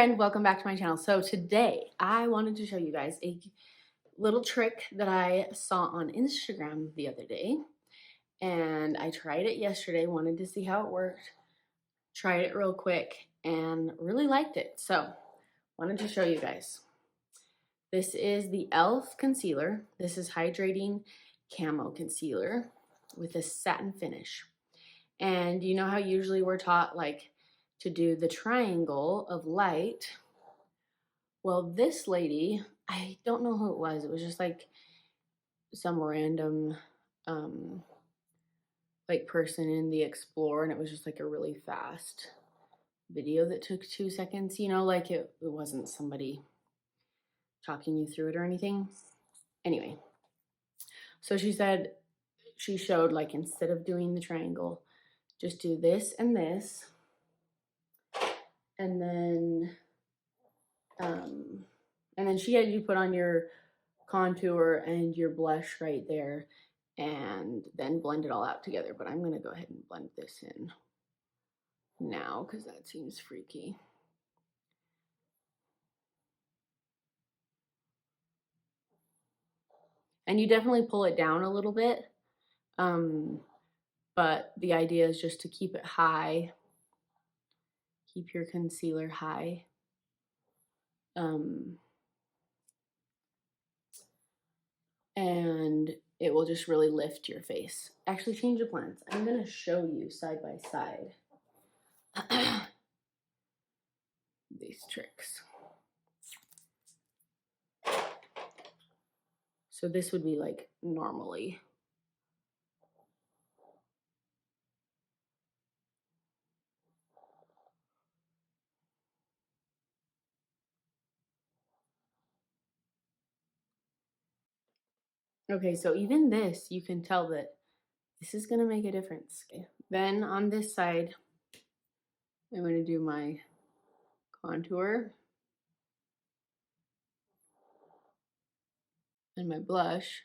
friend, welcome back to my channel. So today I wanted to show you guys a little trick that I saw on Instagram the other day, and I tried it yesterday, wanted to see how it worked, tried it real quick and really liked it. So wanted to show you guys. This is the e.l.f. concealer. This is hydrating camo concealer with a satin finish. And you know how usually we're taught like to do the triangle of light. Well, this lady, I don't know who it was. It was just like some random like person in the Explore, and it was just like a really fast video that took 2 seconds, you know, like it wasn't somebody talking you through it or anything. Anyway, so she said, she showed like instead of doing the triangle, just do this and this, and then she had you put on your contour and your blush right there and then blend it all out together. But I'm gonna go ahead and blend this in now because that seems freaky. And you definitely pull it down a little bit, but the idea is just to keep it high, keep your concealer high. And it will just really lift your face. Actually, change the plans. I'm gonna show you side by side these tricks. So this would be like normally. Okay, so even this, you can tell that this is gonna make a difference. Okay. Then on this side, I'm gonna do my contour and my blush,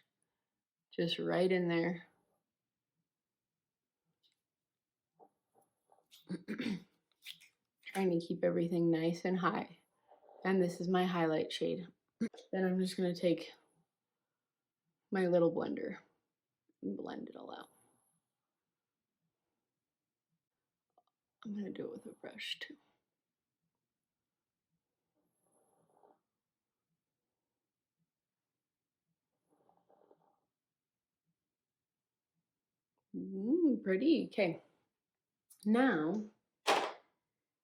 just right in there. Trying to keep everything nice and high. And this is my highlight shade. Then I'm just gonna take my little blender and blend it all out. I'm gonna do it with a brush too. Pretty. Okay. Now,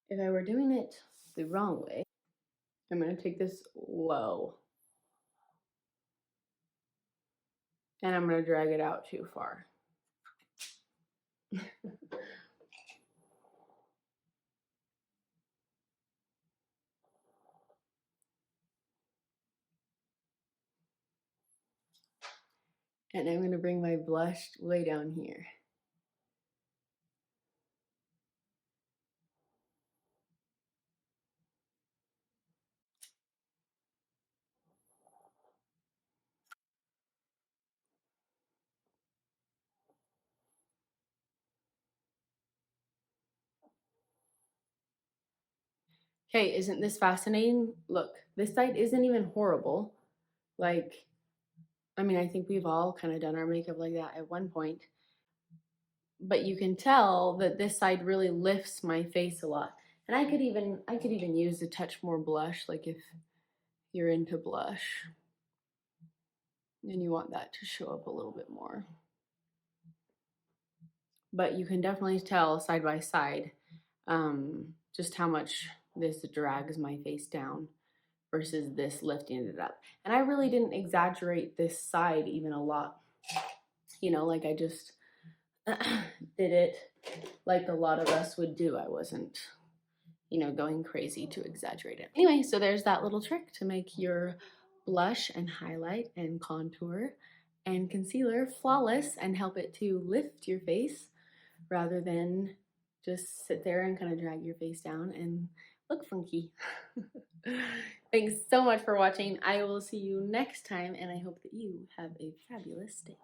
if I were doing it the wrong way, I'm gonna take this low and I'm gonna drag it out too far. And I'm gonna bring my blush way down here. Okay, isn't this fascinating? Look, this side isn't even horrible. Like, I mean, I think we've all kind of done our makeup like that at one point. But you can tell that this side really lifts my face a lot. And I could even use a touch more blush, like if you're into blush and you want that to show up a little bit more. But you can definitely tell side by side just how much this drags my face down versus this lifting it up. And I really didn't exaggerate this side even a lot. You know, like I just did it like a lot of us would do. I wasn't, you know, going crazy to exaggerate it. Anyway, so there's that little trick to make your blush and highlight and contour and concealer flawless and help it to lift your face rather than just sit there and kind of drag your face down and look funky. Thanks so much for watching. I will see you next time, and I hope that you have a fabulous day.